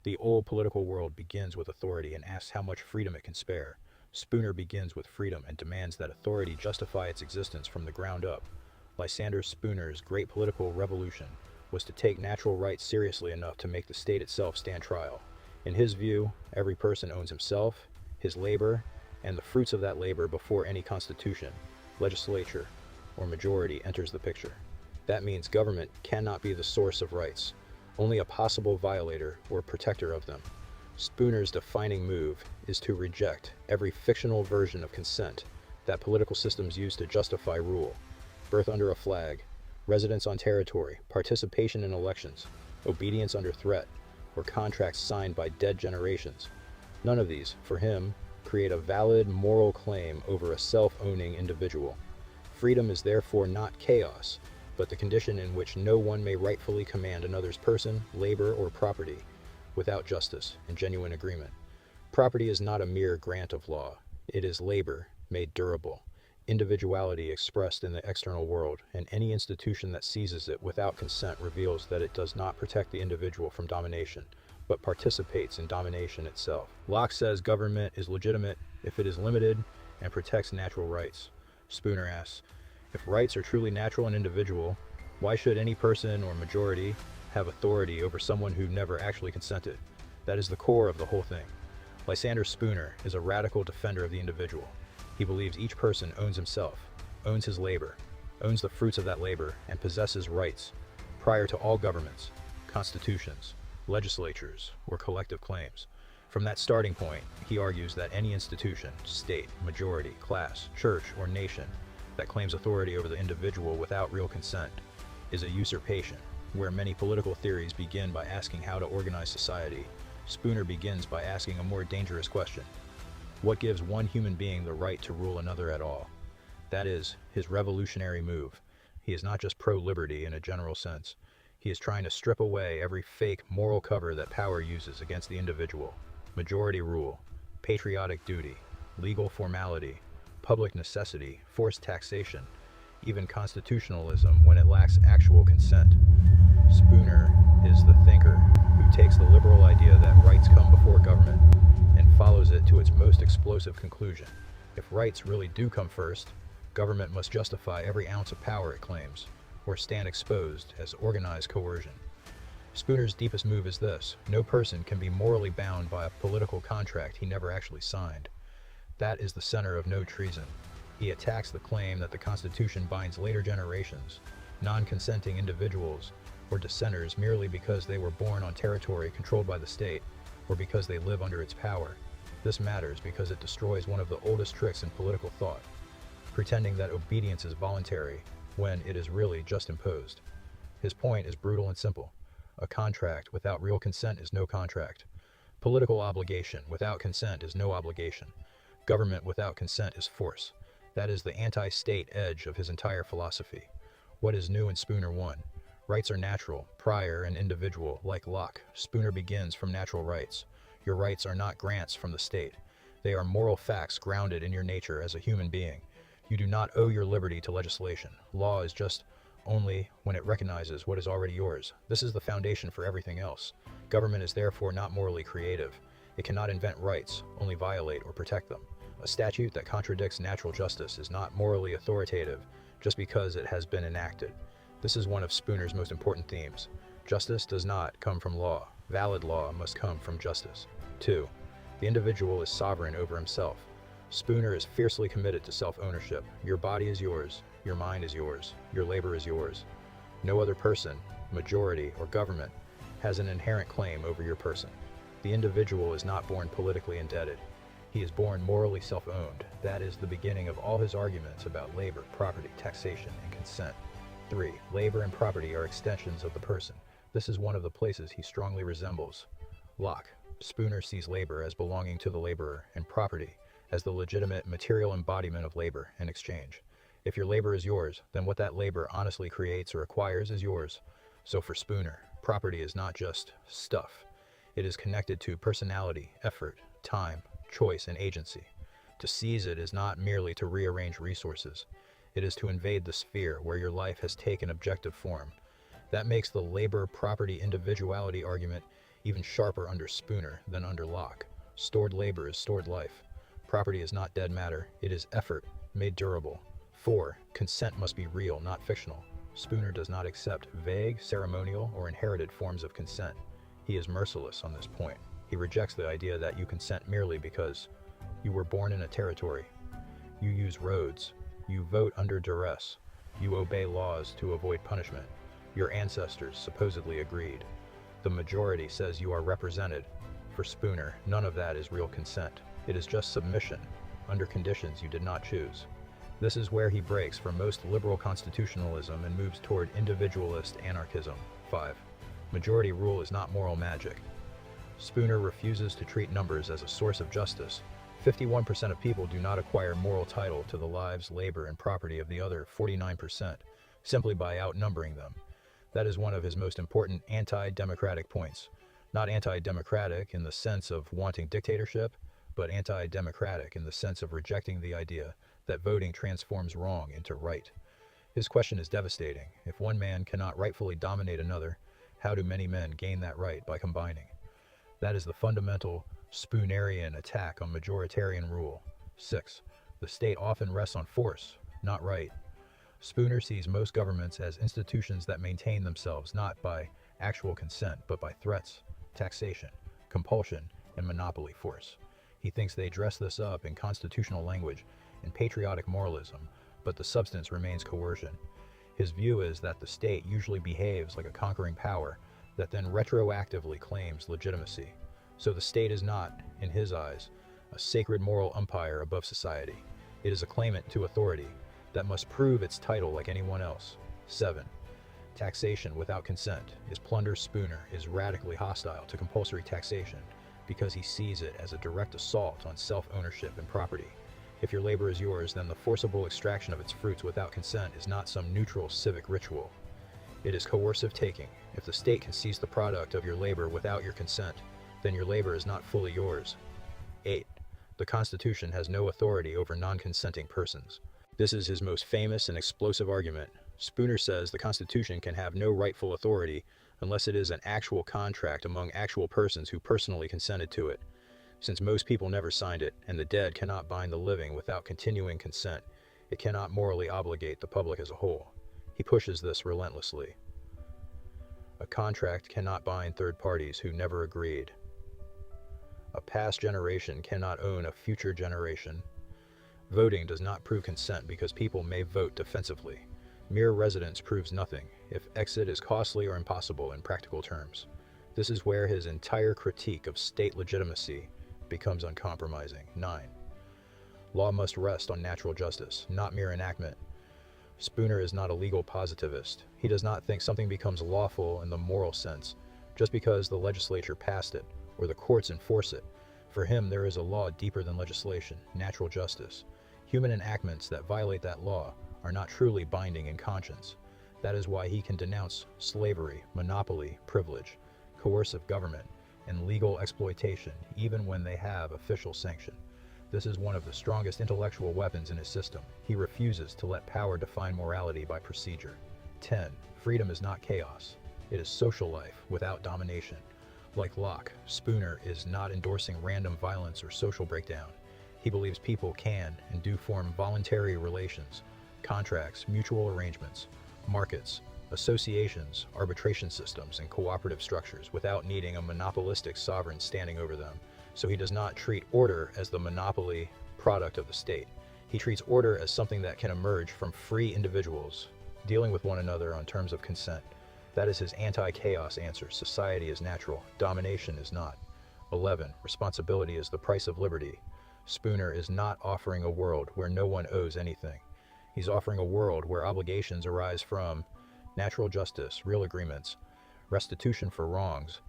The old political world begins with authority and asks how much freedom it can spare. Spooner begins with freedom and demands that authority justify its existence from the ground up. Lysander Spooner's great political revolution was to take natural rights seriously enough to make the state itself stand trial. In his view, every person owns himself, his labor, and the fruits of that labor before any constitution, legislature, or majority enters the picture. That means government cannot be the source of rights, only a possible violator or protector of them. Spooner's defining move is to reject every fictional version of consent that political systems use to justify rule: birth under a flag, residence on territory, participation in elections, obedience under threat, or contracts signed by dead generations. None of these, for him, create a valid moral claim over a self-owning individual. Freedom is therefore not chaos, but the condition in which no one may rightfully command another's person, labor, or property without justice and genuine agreement. Property is not a mere grant of law. It is labor made durable, individuality expressed in the external world, and any institution that seizes it without consent reveals that it does not protect the individual from domination, but participates in domination itself. Locke says government is legitimate if it is limited and protects natural rights. Spooner asks, if rights are truly natural and individual, why should any person or majority have authority over someone who never actually consented? That is the core of the whole thing. Lysander Spooner is a radical defender of the individual. He believes each person owns himself, owns his labor, owns the fruits of that labor, and possesses rights prior to all governments, constitutions, legislatures, or collective claims. From that starting point, he argues that any institution, state, majority, class, church, or nation that claims authority over the individual without real consent is a usurpation. Where many political theories begin by asking how to organize society, Spooner begins by asking a more dangerous question. What gives one human being the right to rule another at all? That is his revolutionary move. He is not just pro-liberty in a general sense. He is trying to strip away every fake moral cover that power uses against the individual. Majority rule, patriotic duty, legal formality, public necessity, forced taxation, even constitutionalism when it lacks actual consent. Spooner is the thinker who takes the liberal idea that rights come before government and follows it to its most explosive conclusion. If rights really do come first, government must justify every ounce of power it claims, or stand exposed as organized coercion. Spooner's deepest move is this: no person can be morally bound by a political contract he never actually signed. That is the center of no treason. He attacks the claim that the Constitution binds later generations, non-consenting individuals, or dissenters merely because they were born on territory controlled by the state, or because they live under its power. This matters because it destroys one of the oldest tricks in political thought, pretending that obedience is voluntary when it is really just imposed. His point is brutal and simple. A contract without real consent is no contract. Political obligation without consent is no obligation. Government without consent is force. That is the anti-state edge of his entire philosophy. What is new in Spooner 1? Rights are natural, prior, and individual. Like Locke, Spooner begins from natural rights. Your rights are not grants from the state. They are moral facts grounded in your nature as a human being. You do not owe your liberty to legislation. Law is just only when it recognizes what is already yours. This is the foundation for everything else. Government is therefore not morally creative. It cannot invent rights, only violate or protect them. A statute that contradicts natural justice is not morally authoritative just because it has been enacted. This is one of Spooner's most important themes. Justice does not come from law. Valid law must come from justice. 2. The individual is sovereign over himself. Spooner is fiercely committed to self-ownership. Your body is yours. Your mind is yours. Your labor is yours. No other person, majority, or government has an inherent claim over your person. The individual is not born politically indebted. He is born morally self-owned. That is the beginning of all his arguments about labor, property, taxation, and consent. 3. Labor and property are extensions of the person. This is one of the places he strongly resembles Locke. Spooner sees labor as belonging to the laborer and property as the legitimate material embodiment of labor and exchange. If your labor is yours, then what that labor honestly creates or acquires is yours. So for Spooner, property is not just stuff. It is connected to personality, effort, time, choice, and agency. To seize it is not merely to rearrange resources. It is to invade the sphere where your life has taken objective form. That makes the labor-property individuality argument even sharper under Spooner than under Locke. Stored labor is stored life. Property is not dead matter, it is effort, made durable. 4. Consent must be real, not fictional. Spooner does not accept vague, ceremonial, or inherited forms of consent. He is merciless on this point. He rejects the idea that you consent merely because you were born in a territory. You use roads. You vote under duress. You obey laws to avoid punishment. Your ancestors supposedly agreed. The majority says you are represented. For Spooner, none of that is real consent. It is just submission, under conditions you did not choose. This is where he breaks from most liberal constitutionalism and moves toward individualist anarchism. 5. Majority rule is not moral magic. Spooner refuses to treat numbers as a source of justice. 51% of people do not acquire moral title to the lives, labor, and property of the other 49%, simply by outnumbering them. That is one of his most important anti-democratic points. Not anti-democratic in the sense of wanting dictatorship, but anti-democratic in the sense of rejecting the idea that voting transforms wrong into right. His question is devastating. If one man cannot rightfully dominate another, how do many men gain that right by combining? That is the fundamental Spoonerian attack on majoritarian rule. 6. The state often rests on force, not right. Spooner sees most governments as institutions that maintain themselves not by actual consent, but by threats, taxation, compulsion, and monopoly force. He thinks they dress this up in constitutional language and patriotic moralism, but the substance remains coercion. His view is that the state usually behaves like a conquering power that then retroactively claims legitimacy. So the state is not, in his eyes, a sacred moral umpire above society. It is a claimant to authority that must prove its title like anyone else. 7. Taxation without consent is plunder. Spooner is radically hostile to compulsory taxation because he sees it as a direct assault on self-ownership and property. If your labor is yours, then the forcible extraction of its fruits without consent is not some neutral civic ritual. It is coercive taking. If the state can seize the product of your labor without your consent, then your labor is not fully yours. 8. The Constitution has no authority over non-consenting persons. This is his most famous and explosive argument. Spooner says the Constitution can have no rightful authority unless it is an actual contract among actual persons who personally consented to it. Since most people never signed it, and the dead cannot bind the living without continuing consent, it cannot morally obligate the public as a whole. He pushes this relentlessly. A contract cannot bind third parties who never agreed. A past generation cannot own a future generation. Voting does not prove consent because people may vote defensively. Mere residence proves nothing if exit is costly or impossible in practical terms. This is where his entire critique of state legitimacy becomes uncompromising. 9. Law must rest on natural justice, not mere enactment. Spooner is not a legal positivist. He does not think something becomes lawful in the moral sense just because the legislature passed it or the courts enforce it. For him, there is a law deeper than legislation, natural justice. Human enactments that violate that law are not truly binding in conscience. That is why he can denounce slavery, monopoly, privilege, coercive government, and legal exploitation even when they have official sanction. This is one of the strongest intellectual weapons in his system. He refuses to let power define morality by procedure. 10. Freedom is not chaos. It is social life without domination. Like Locke, Spooner is not endorsing random violence or social breakdown. He believes people can and do form voluntary relations, contracts, mutual arrangements, markets, associations, arbitration systems, and cooperative structures without needing a monopolistic sovereign standing over them. So he does not treat order as the monopoly product of the state. He treats order as something that can emerge from free individuals dealing with one another on terms of consent. That is his anti-chaos answer. Society is natural. Domination is not. 11. Responsibility is the price of liberty. Spooner is not offering a world where no one owes anything. He's offering a world where obligations arise from natural justice, real agreements, restitution for wrongs,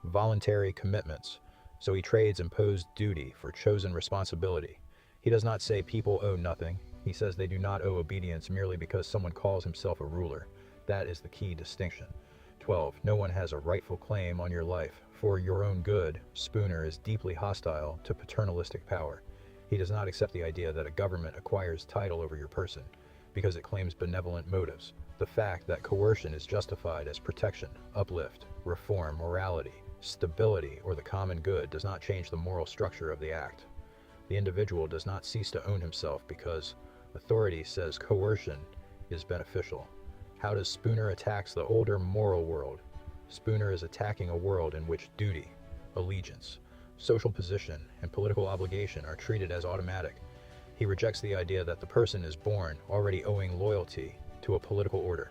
voluntary commitments. So he trades imposed duty for chosen responsibility. He does not say people owe nothing. He says they do not owe obedience merely because someone calls himself a ruler. That is the key distinction. 12. No one has a rightful claim on your life. For your own good, Spooner is deeply hostile to paternalistic power. He does not accept the idea that a government acquires title over your person because it claims benevolent motives. The fact that coercion is justified as protection, uplift, reform, morality, stability, or the common good does not change the moral structure of the act. The individual does not cease to own himself because authority says coercion is beneficial. How does Spooner attacks the older moral world? Spooner is attacking a world in which duty, allegiance, social position, and political obligation are treated as automatic. He rejects the idea that the person is born already owing loyalty to a political order.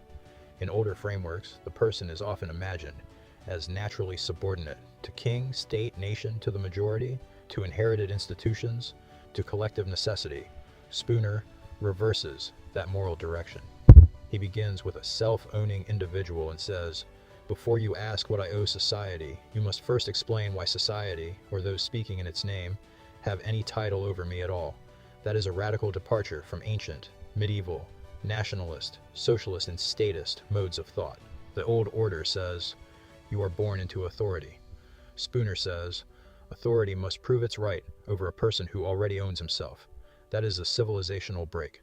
In older frameworks, the person is often imagined as naturally subordinate to king, state, nation, to the majority, to inherited institutions, to collective necessity. Spooner reverses that moral direction. He begins with a self-owning individual and says, "Before you ask what I owe society, you must first explain why society, or those speaking in its name, have any title over me at all." That is a radical departure from ancient, medieval, nationalist, socialist, and statist modes of thought. The old order says, "You are born into authority." Spooner says, authority must prove its right over a person who already owns himself. That is a civilizational break.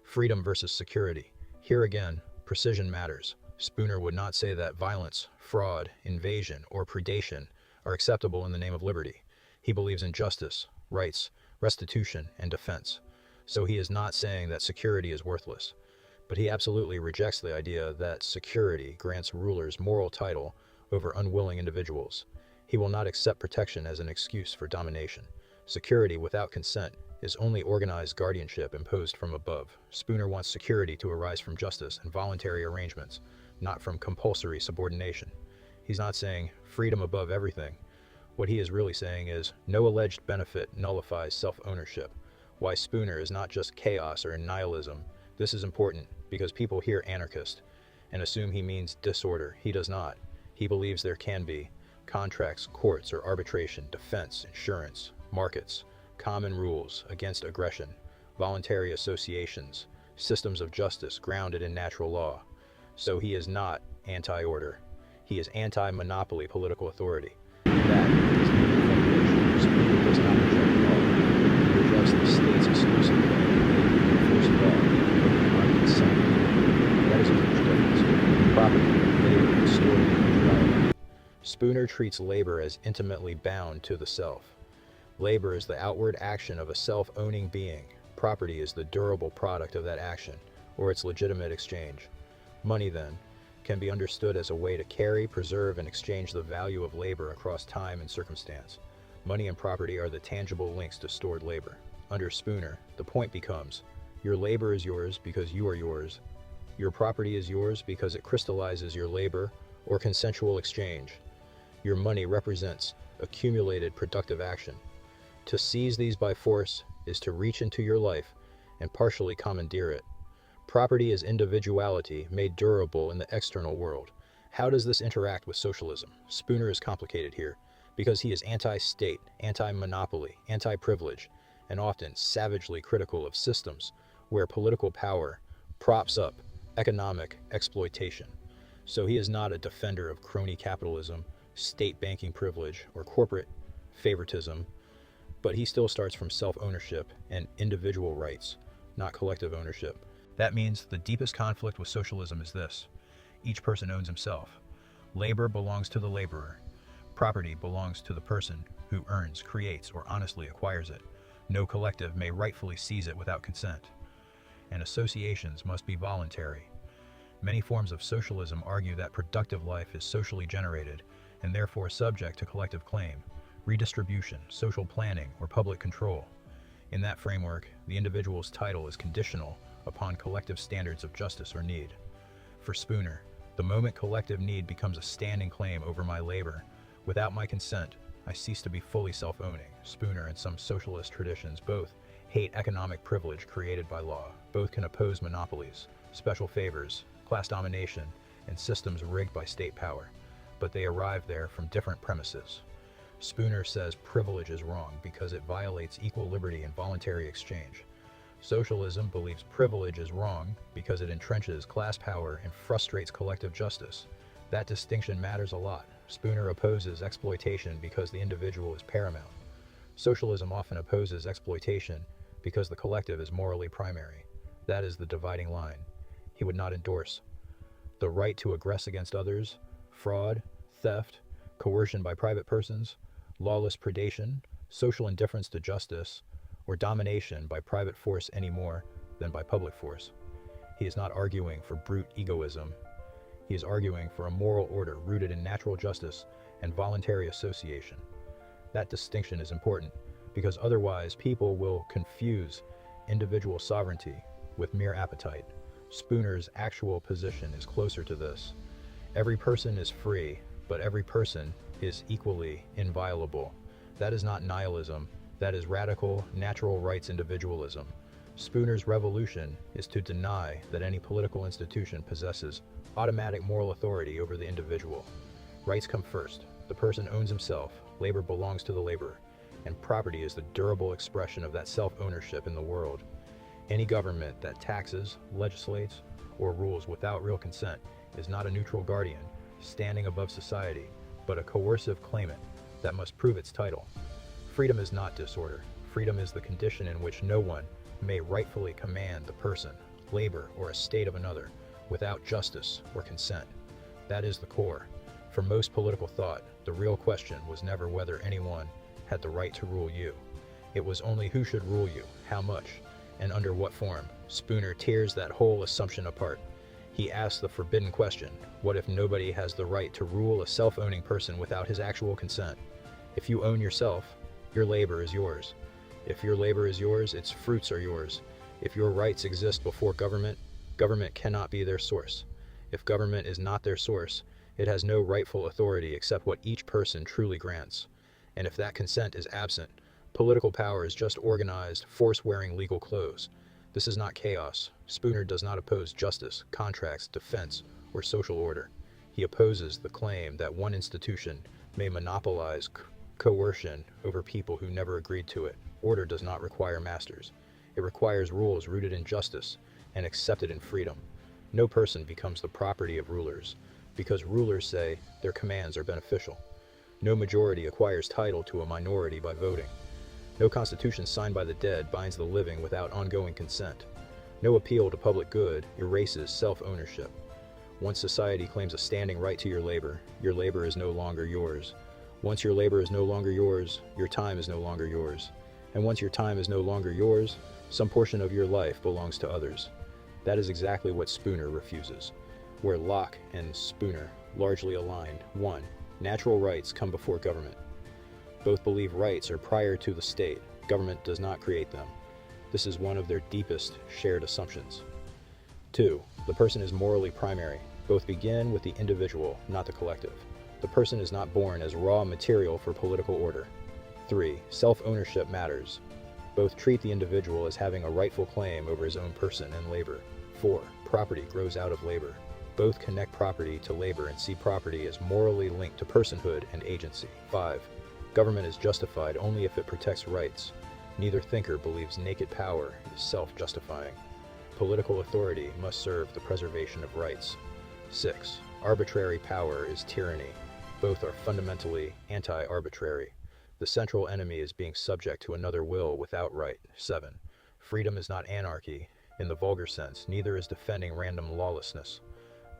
Freedom versus security. Here again, precision matters. Spooner would not say that violence, fraud, invasion, or predation are acceptable in the name of liberty. He believes in justice, rights, restitution, and defense. So he is not saying that security is worthless. But he absolutely rejects the idea that security grants rulers moral title over unwilling individuals. He will not accept protection as an excuse for domination. Security without consent is only organized guardianship imposed from above. Spooner wants security to arise from justice and voluntary arrangements, not from compulsory subordination. He's not saying freedom above everything. What he is really saying is no alleged benefit nullifies self-ownership. Why Spooner is not just chaos or nihilism. This is important because people hear anarchist and assume he means disorder. He does not. He believes there can be contracts, courts, or arbitration, defense, insurance, markets, common rules against aggression, voluntary associations, systems of justice grounded in natural law. So he is not anti-order. He is anti-monopoly political authority. That is the formulation. Spooner does not reject law. He rejects the state's exclusive ability to enforce law on consent. That is a huge difference. Property, labor, distorted individuality. Spooner treats labor as intimately bound to the self. Labor is the outward action of a self-owning being. Property is the durable product of that action, or its legitimate exchange. Money, then, can be understood as a way to carry, preserve, and exchange the value of labor across time and circumstance. Money and property are the tangible links to stored labor. Under Spooner, the point becomes, your labor is yours because you are yours. Your property is yours because it crystallizes your labor or consensual exchange. Your money represents accumulated productive action. To seize these by force is to reach into your life and partially commandeer it. Property is individuality made durable in the external world. How does this interact with socialism? Spooner is complicated here because he is anti-state, anti-monopoly, anti-privilege, and often savagely critical of systems where political power props up economic exploitation. So he is not a defender of crony capitalism, state banking privilege, or corporate favoritism, but he still starts from self-ownership and individual rights, not collective ownership. That means the deepest conflict with socialism is this: each person owns himself. Labor belongs to the laborer. Property belongs to the person who earns, creates, or honestly acquires it. No collective may rightfully seize it without consent. And associations must be voluntary. Many forms of socialism argue that productive life is socially generated and therefore subject to collective claim, redistribution, social planning, or public control. In that framework, the individual's title is conditional upon collective standards of justice or need. For Spooner, the moment collective need becomes a standing claim over my labor, without my consent, I cease to be fully self-owning. Spooner and some socialist traditions both hate economic privilege created by law. Both can oppose monopolies, special favors, class domination, and systems rigged by state power, but they arrive there from different premises. Spooner says privilege is wrong because it violates equal liberty and voluntary exchange. Socialism believes privilege is wrong because it entrenches class power and frustrates collective justice. That distinction matters a lot. Spooner opposes exploitation because the individual is paramount. Socialism often opposes exploitation because the collective is morally primary. That is the dividing line. He would not endorse the right to aggress against others, fraud, theft, coercion by private persons, lawless predation, social indifference to justice, or domination by private force any more than by public force. He is not arguing for brute egoism. He is arguing for a moral order rooted in natural justice and voluntary association. That distinction is important because otherwise people will confuse individual sovereignty with mere appetite. Spooner's actual position is closer to this. Every person is free, but every person is equally inviolable. That is not nihilism, that is radical, natural rights individualism. Spooner's revolution is to deny that any political institution possesses automatic moral authority over the individual. Rights come first. The person owns himself, labor belongs to the laborer, and property is the durable expression of that self-ownership in the world. Any government that taxes, legislates, or rules without real consent is not a neutral guardian, standing above society, but a coercive claimant that must prove its title. Freedom is not disorder. Freedom is the condition in which no one may rightfully command the person, labor, or estate of another without justice or consent. That is the core. For most political thought, the real question was never whether anyone had the right to rule you. It was only who should rule you, how much, and under what form. Spooner tears that whole assumption apart. He asks the forbidden question, what if nobody has the right to rule a self-owning person without his actual consent? If you own yourself, your labor is yours. If your labor is yours, its fruits are yours. If your rights exist before government, government cannot be their source. If government is not their source, it has no rightful authority except what each person truly grants. And if that consent is absent, political power is just organized, force-wearing legal clothes. This is not chaos. Spooner does not oppose justice, contracts, defense, or social order. He opposes the claim that one institution may monopolize coercion over people who never agreed to it. Order does not require masters. It requires rules rooted in justice and accepted in freedom. No person becomes the property of rulers, because rulers say their commands are beneficial. No majority acquires title to a minority by voting. No constitution signed by the dead binds the living without ongoing consent. No appeal to public good erases self-ownership. Once society claims a standing right to your labor is no longer yours. Once your labor is no longer yours, your time is no longer yours. And once your time is no longer yours, some portion of your life belongs to others. That is exactly what Spooner refuses. Where Locke and Spooner largely aligned. 1. Natural rights come before government. Both believe rights are prior to the state. Government does not create them. This is one of their deepest shared assumptions. 2. The person is morally primary. Both begin with the individual, not the collective. The person is not born as raw material for political order. 3. Self-ownership matters. Both treat the individual as having a rightful claim over his own person and labor. 4. Property grows out of labor. Both connect property to labor and see property as morally linked to personhood and agency. 5. Government is justified only if it protects rights. Neither thinker believes naked power is self-justifying. Political authority must serve the preservation of rights. 6. Arbitrary power is tyranny. Both are fundamentally anti-arbitrary. The central enemy is being subject to another will without right. 7. Freedom is not anarchy. In the vulgar sense, neither is defending random lawlessness.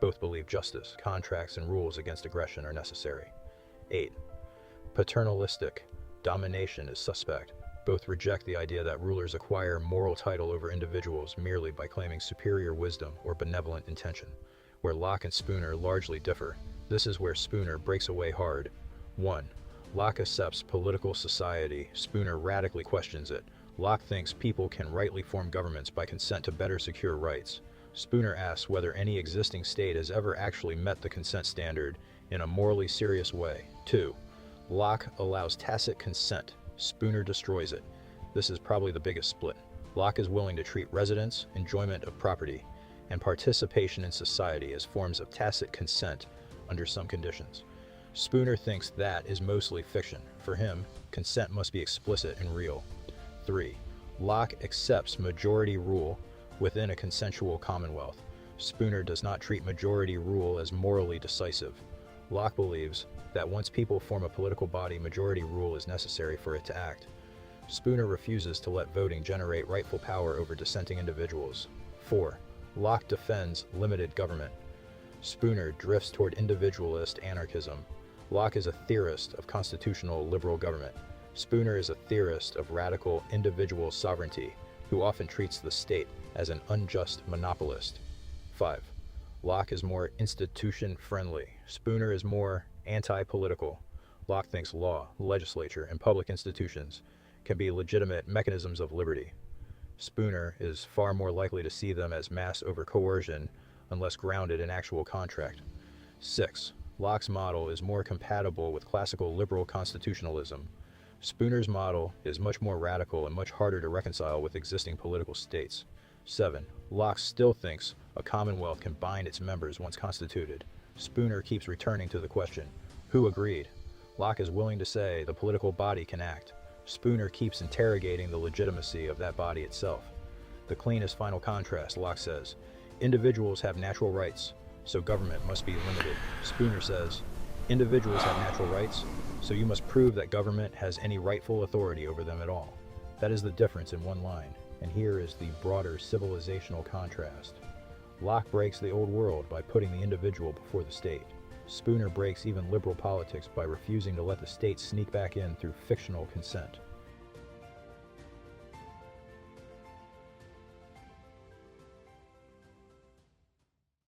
Both believe justice, contracts, and rules against aggression are necessary. 8. Paternalistic domination is suspect. Both reject the idea that rulers acquire moral title over individuals merely by claiming superior wisdom or benevolent intention. Where Locke and Spooner largely differ, this is where Spooner breaks away hard. 1. Locke accepts political society. Spooner radically questions it. Locke thinks people can rightly form governments by consent to better secure rights. Spooner asks whether any existing state has ever actually met the consent standard in a morally serious way. 2. Locke allows tacit consent. Spooner destroys it. This is probably the biggest split. Locke is willing to treat residence, enjoyment of property, and participation in society as forms of tacit consent under some conditions. Spooner thinks that is mostly fiction. For him, consent must be explicit and real. 3. Locke accepts majority rule within a consensual commonwealth. Spooner does not treat majority rule as morally decisive. Locke believes that once people form a political body, majority rule is necessary for it to act. Spooner refuses to let voting generate rightful power over dissenting individuals. 4. Locke defends limited government. Spooner drifts toward individualist anarchism. Locke is a theorist of constitutional liberal government. Spooner is a theorist of radical individual sovereignty, who often treats the state as an unjust monopolist. 5. Locke is more institution-friendly. Spooner is more anti-political. Locke thinks law, legislature, and public institutions can be legitimate mechanisms of liberty. Spooner is far more likely to see them as mass over coercion unless grounded in actual contract. 6. Locke's model is more compatible with classical liberal constitutionalism. Spooner's model is much more radical and much harder to reconcile with existing political states. 7. Locke still thinks a commonwealth can bind its members once constituted. Spooner keeps returning to the question, who agreed? Locke is willing to say the political body can act. Spooner keeps interrogating the legitimacy of that body itself. The cleanest final contrast, Locke says, individuals have natural rights, so government must be limited. Spooner says, individuals have natural rights, so you must prove that government has any rightful authority over them at all. That is the difference in one line, and here is the broader civilizational contrast. Locke breaks the old world by putting the individual before the state. Spooner breaks even liberal politics by refusing to let the state sneak back in through fictional consent.